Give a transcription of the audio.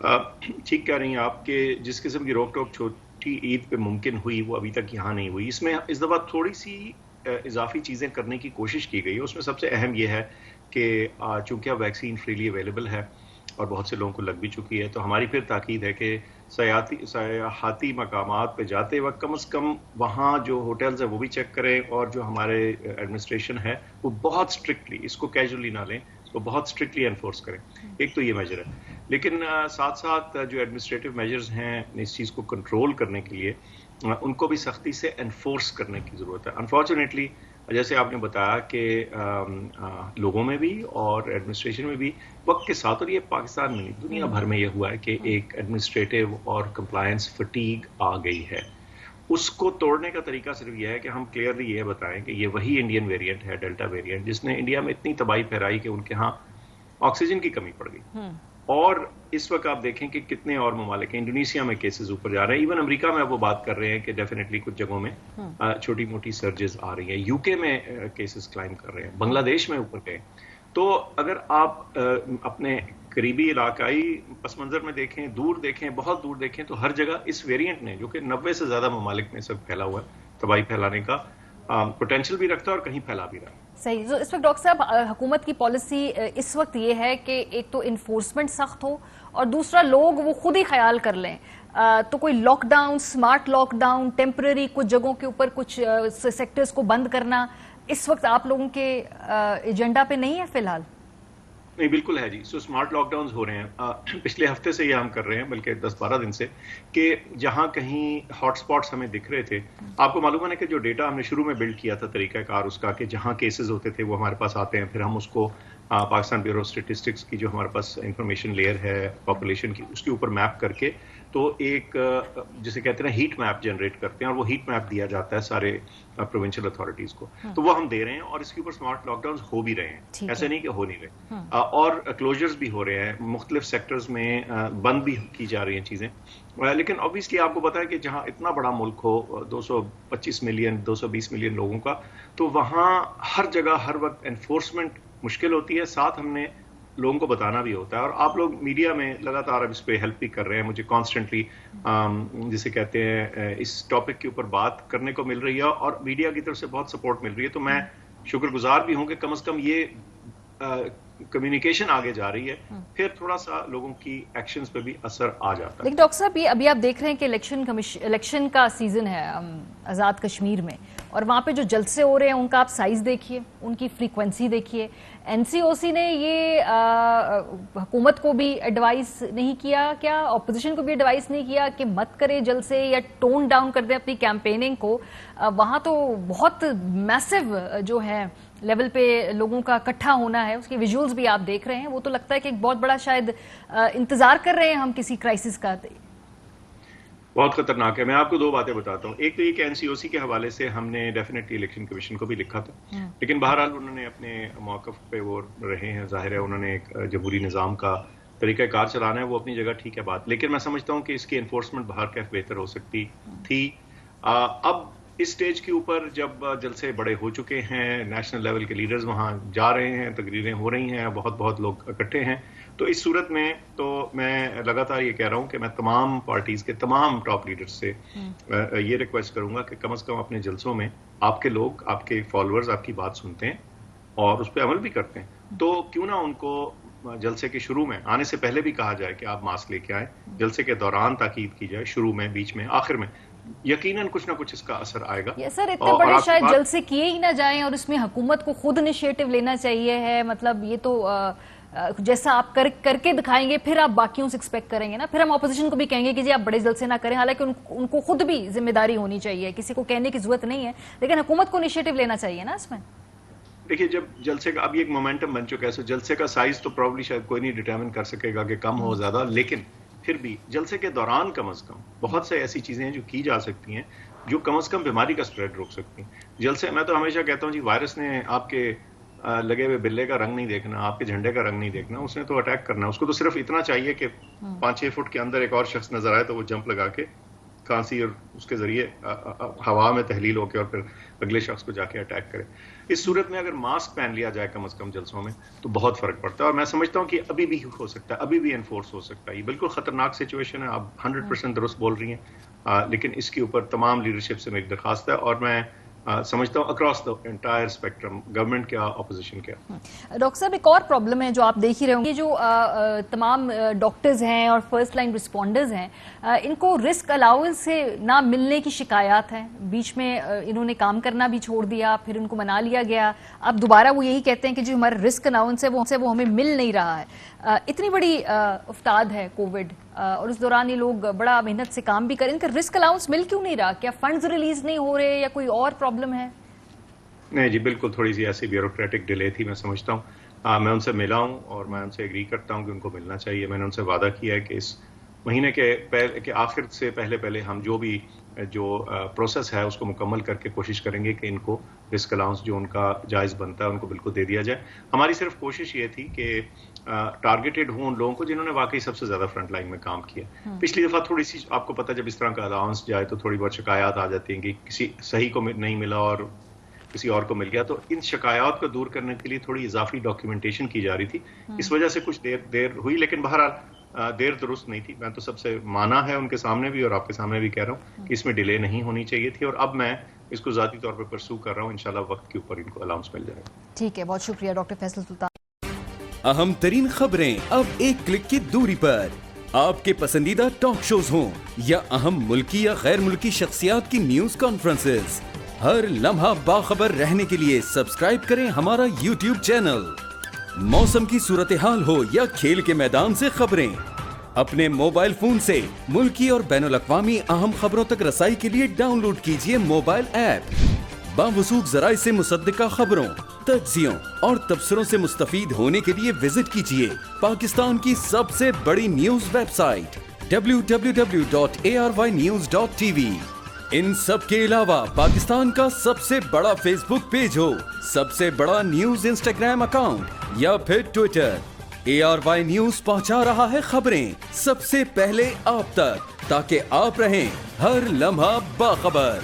ٹھیک کہہ رہی ہیں آپ کہ جس قسم کی روک ٹوک چھوٹی عید پہ ممکن ہوئی وہ ابھی تک یہاں نہیں ہوئی. اس میں اس دفعہ تھوڑی سی اضافی چیزیں کرنے کی کوشش کی گئی ہے. اس میں سب سے اہم یہ ہے کہ چونکہ اب ویکسین فریلی اویلیبل ہے اور بہت سے لوگوں کو لگ بھی چکی ہے، تو ہماری پھر تاکید ہے کہ سیاحتی مقامات پہ جاتے وقت کم از کم وہاں جو ہوٹلز ہیں وہ بھی چیک کریں، اور جو ہمارے ایڈمنسٹریشن ہے وہ بہت اسٹرکٹلی اس کو کیجولی نہ لیں، اس کو بہت اسٹرکٹلی انفورس کریں. ایک تو یہ میجر ہے، لیکن ساتھ ساتھ جو ایڈمنسٹریٹو میجرز ہیں اس چیز کو کنٹرول کرنے کے لیے ان کو بھی سختی سے انفورس کرنے کی ضرورت ہے. انفارچونیٹلی جیسے آپ نے بتایا کہ لوگوں میں بھی اور ایڈمنسٹریشن میں بھی وقت کے ساتھ، اور یہ پاکستان میں نہیں دنیا بھر میں یہ ہوا ہے کہ ایک ایڈمنسٹریٹو اور کمپلائنس فٹیگ آ گئی ہے. اس کو توڑنے کا طریقہ صرف یہ ہے کہ ہم کلیئرلی یہ بتائیں کہ یہ وہی انڈین ویریئنٹ ہے، ڈیلٹا ویریئنٹ، جس نے انڈیا میں اتنی تباہی پھیلائی کہ ان کے ہاں آکسیجن کی کمی پڑ گئی. اور اس وقت آپ دیکھیں کہ کتنے اور ممالک ہیں، انڈونیشیا میں کیسز اوپر جا رہے ہیں، ایون امریکہ میں اب وہ بات کر رہے ہیں کہ ڈیفینیٹلی کچھ جگہوں میں چھوٹی موٹی سرجز آ رہی ہیں، یو کے میں کیسز کلائم کر رہے ہیں، بنگلہ دیش میں اوپر گئے. تو اگر آپ اپنے قریبی علاقائی پس منظر میں دیکھیں، دور دیکھیں، بہت دور دیکھیں، تو ہر جگہ اس ویریئنٹ نے، جو کہ 90 سے زیادہ ممالک میں سب پھیلا ہوا ہے، تباہی پھیلانے کا پوٹینشیل بھی رکھتا ہے اور کہیں پھیلا بھی رہا ہے. صحیح. تو اس وقت ڈاکٹر صاحب حکومت کی پالیسی اس وقت یہ ہے کہ ایک تو انفورسمنٹ سخت ہو اور دوسرا لوگ وہ خود ہی خیال کر لیں. تو کوئی lockdown, smart lockdown, temporary کچھ جگہوں کے اوپر کچھ سیکٹرز کو بند کرنا اس وقت آپ لوگوں کے ایجنڈا پہ نہیں ہے فی الحال؟ نہیں، بالکل ہے جی. اسمارٹ لاک ڈاؤنز ہو رہے ہیں، پچھلے ہفتے سے یہ ہم کر رہے ہیں، بلکہ 10-12 دن سے، کہ جہاں کہیں ہاٹ سپاٹس ہمیں دکھ رہے تھے. آپ کو معلوم ہے کہ جو ڈیٹا ہم نے شروع میں بلڈ کیا تھا، طریقہ کار اس کا کہ جہاں کیسز ہوتے تھے وہ ہمارے پاس آتے ہیں، پھر ہم اس کو پاکستان بیورو اسٹیٹسٹکس کی جو ہمارے پاس انفارمیشن لیئر ہے پاپولیشن کی، اس کے اوپر میپ کر کے تو ایک جسے کہتے ہیں ہیٹ میپ جنریٹ کرتے ہیں، اور وہ ہیٹ میپ دیا جاتا ہے سارے پروونشل اتھارٹیز کو. تو وہ ہم دے رہے ہیں اور اس کے اوپر اسمارٹ لاک ڈاؤنز ہو بھی رہے ہیں، ایسے نہیں کہ ہو نہیں رہے. اور کلوجرز بھی ہو رہے ہیں، مختلف سیکٹرز میں بند بھی کی جا رہی ہیں چیزیں. لیکن obviously آپ کو پتا ہے کہ جہاں اتنا بڑا ملک ہو، 225 ملین 220 ملین لوگوں کا، تو وہاں ہر جگہ ہر وقت انفورسمنٹ مشکل ہوتی ہے. ساتھ ہم نے لوگوں کو بتانا بھی ہوتا ہے، اور آپ لوگ میڈیا میں لگاتار اب اس پہ ہیلپ بھی کر رہے ہیں. مجھے کانسٹنٹلی جسے کہتے ہیں اس ٹاپک کے اوپر بات کرنے کو مل رہی ہے، اور میڈیا کی طرف سے بہت سپورٹ مل رہی ہے. تو میں شکر گزار بھی ہوں کہ کم از کم یہ کمیونیکیشن آگے جا رہی ہے، پھر تھوڑا سا لوگوں کی ایکشنز پہ بھی اثر آ جاتا ہے. لیکن ڈاکٹر صاحب یہ ابھی آپ دیکھ رہے ہیں کہ الیکشن کا سیزن ہے آزاد کشمیر میں، اور وہاں پہ جو جلسے ہو رہے ہیں ان کا آپ سائز دیکھیے، ان کی فریکوینسی دیکھیے. این سی او سی نے یہ حکومت کو بھی ایڈوائز نہیں کیا، کیا اپوزیشن کو بھی ایڈوائز نہیں کیا کہ مت کرے جلسے یا ٹون ڈاؤن کر دیں اپنی کیمپیننگ کو؟ وہاں تو بہت میسو جو ہے لیول پہ لوگوں کا اکٹھا ہونا ہے، اس کے ویژولز بھی آپ دیکھ رہے ہیں. وہ تو لگتا ہے کہ ایک بہت بڑا شاید انتظار کر رہے ہیں ہم کسی کرائسس کا. بہت خطرناک ہے. میں آپ کو دو باتیں بتاتا ہوں. ایک تو یہ کہ این سی او سی کے حوالے سے ہم نے ڈیفینیٹلی الیکشن کمیشن کو بھی لکھا تھا، لیکن بہرحال انہوں نے اپنے موقف پہ وہ رہے ہیں. ظاہر ہے انہوں نے ایک جمہوری نظام کا طریقہ کار چلانا ہے، وہ اپنی جگہ ٹھیک ہے بات، لیکن میں سمجھتا ہوں کہ اس کی انفورسمنٹ باہر کیف بہتر ہو سکتی تھی. اب اس سٹیج کے اوپر جب جلسے بڑے ہو چکے ہیں، نیشنل لیول کے لیڈرز وہاں جا رہے ہیں، تقریریں ہو رہی ہیں، بہت لوگ اکٹھے ہیں، تو اس صورت میں تو میں لگاتار یہ کہہ رہا ہوں کہ میں تمام پارٹیز کے تمام ٹاپ لیڈرز سے یہ ریکویسٹ کروں گا کہ کم از کم اپنے جلسوں میں آپ کے لوگ، آپ کے فالوورز آپ کی بات سنتے ہیں اور اس پہ عمل بھی کرتے ہیں. تو کیوں نہ ان کو جلسے کے شروع میں آنے سے پہلے بھی کہا جائے کہ آپ ماسک لے کے آئیں، جلسے کے دوران تاکید کی جائے، شروع میں، بیچ میں، آخر میں. یقیناً کچھ نہ کچھ اس کا اثر آئے گا. سر اتنے بڑے شاید جلسے کیے ہی نہ جائیں، اور اس میں حکومت کو خود انیشیٹو لینا چاہیے ہے. مطلب یہ تو جیسا آپ کر کے دکھائیں گے پھر آپ باقیوں سے ایکسپیکٹ کریں گے نا. پھر ہم اپوزیشن کو بھی کہیں گے کہ جی آپ بڑے جلسے نہ کریں، حالانکہ ان کو خود بھی ذمہ داری ہونی چاہیے، کسی کو کہنے کی ضرورت نہیں ہے، لیکن حکومت کو انیشیٹو لینا چاہیے نا اس میں. دیکھیے جب جلسے کا اب ایک مومنٹم بن چکا ہے، سو جلسے کا سائز تو پروبلی شاید کوئی نہیں ڈیٹرمن کر سکے گا کہ کم ہو زیادہ، لیکن پھر بھی جلسے کے دوران کم از کم بہت سے ایسی چیزیں ہیں جو کی جا سکتی ہیں جو کم از کم بیماری کا سپریڈ روک سکتی ہیں. جلسے میں تو ہمیشہ کہتا ہوں جی، وائرس نے آپ کے لگے ہوئے بلے کا رنگ نہیں دیکھنا، آپ کے جھنڈے کا رنگ نہیں دیکھنا، اس نے تو اٹیک کرنا. اس کو تو صرف اتنا چاہیے کہ 5-6 فٹ کے اندر ایک اور شخص نظر آئے تو وہ جمپ لگا کے کھانسی اور اس کے ذریعے ہوا میں تحلیل ہو کے اور پھر اگلے شخص کو جا کے اٹیک کرے. اس صورت میں اگر ماسک پہن لیا جائے کم از کم جلسوں میں تو بہت فرق پڑتا ہے, اور میں سمجھتا ہوں کہ ابھی بھی ہو سکتا ہے, ابھی بھی انفورس ہو سکتا ہے. یہ بالکل خطرناک سچویشن ہے, آپ 100% درست بول رہی ہیں, لیکن اس کے اوپر تمام لیڈرشپ سے میری درخواست ہے, اور میں سمجھتا ہوں across the entire spectrum, government کیا اپوزیشن کیا. ڈاکٹر صاحب ایک اور پرابلم ہے جو آپ دیکھ ہی رہے ہوں گے, جو تمام ڈاکٹرز ہیں اور فرسٹ لائن رسپونڈرز ہیں, ان کو رسک الاؤنس سے نہ ملنے کی شکایات ہیں. بیچ میں انہوں نے کام کرنا بھی چھوڑ دیا, پھر ان کو منا لیا گیا, اب دوبارہ وہ یہی کہتے ہیں کہ جو ہمارا رسک الاؤنس ہے وہ ہمیں مل نہیں رہا ہے. اتنی بڑی افتاد ہے کووڈ, اور اس دوران یہ لوگ بڑا محنت سے کام بھی کریں, ان کا رسک الاؤنس مل کیوں نہیں رہا؟ کیا فنڈز ریلیز نہیں ہو رہے یا کوئی اور پرابلم ہے؟ نہیں جی, بالکل تھوڑی سی ایسی بیوروکریٹک ڈیلے تھی, میں سمجھتا ہوں. میں ان سے ملا ہوں اور میں ان سے ایگری کرتا ہوں کہ ان کو ملنا چاہیے. میں نے ان سے وعدہ کیا ہے کہ اس مہینے کے آخر سے پہلے ہم جو بھی پروسیس ہے اس کو مکمل کر کے کوشش کریں گے کہ ان کو رسک الاؤنس جو ان کا جائز بنتا ہے ان کو بالکل دے دیا جائے. ہماری صرف کوشش یہ تھی کہ ٹارگیٹڈ ہوں ان لوگوں کو جنہوں نے واقعی سب سے زیادہ فرنٹ لائن میں کام کیا. پچھلی دفعہ تھوڑی سی آپ کو پتہ, جب اس طرح کا الاؤنس جائے تو تھوڑی بہت شکایات آ جاتی ہیں کہ کسی صحیح کو نہیں ملا اور کسی اور کو مل گیا, تو ان شکایات کو دور کرنے کے لیے تھوڑی اضافی ڈاکیومنٹیشن کی جا رہی تھی. اس وجہ سے کچھ دیر ہوئی, لیکن بہرحال دیر درست نہیں تھی. میں تو سب سے مانا ہے ان کے سامنے بھی اور آپ کے سامنے بھی کہہ رہا ہوں کہ اس میں ڈیلے نہیں ہونی چاہیے تھی, اور اب میں اس کو ذاتی طور پر پرسو کر رہا ہوں. انشاءاللہ وقت کے اوپر ان کو الاؤنس مل جائے گا. ٹھیک ہے, بہت شکریہ ڈاکٹر فیصل سلطان. اہم ترین خبریں اب ایک کلک کی دوری پر. آپ کے پسندیدہ ٹاک شوز ہوں یا اہم ملکی یا غیر ملکی شخصیات کی نیوز کانفرنسز, ہر لمحہ باخبر رہنے کے لیے سبسکرائب کریں ہمارا YouTube چینل. موسم کی صورتحال ہو یا کھیل کے میدان سے خبریں, اپنے موبائل فون سے ملکی اور بین الاقوامی اہم خبروں تک رسائی کے لیے ڈاؤن لوڈ کیجیے موبائل ایپ. باوثوق ذرائع سے مصدقہ خبروں, تجزیوں اور تبصروں سے مستفید ہونے کے لیے وزٹ کیجیے پاکستان کی سب سے بڑی نیوز ویب سائٹ www.arYnews.tv. ان سب کے علاوہ پاکستان کا سب سے بڑا فیس بک پیج ہو, سب سے بڑا نیوز انسٹاگرام اکاؤنٹ یا پھر ٹویٹر, ARY نیوز پہنچا رہا ہے خبریں سب سے پہلے آپ تک, تاکہ آپ رہیں ہر لمحہ باخبر.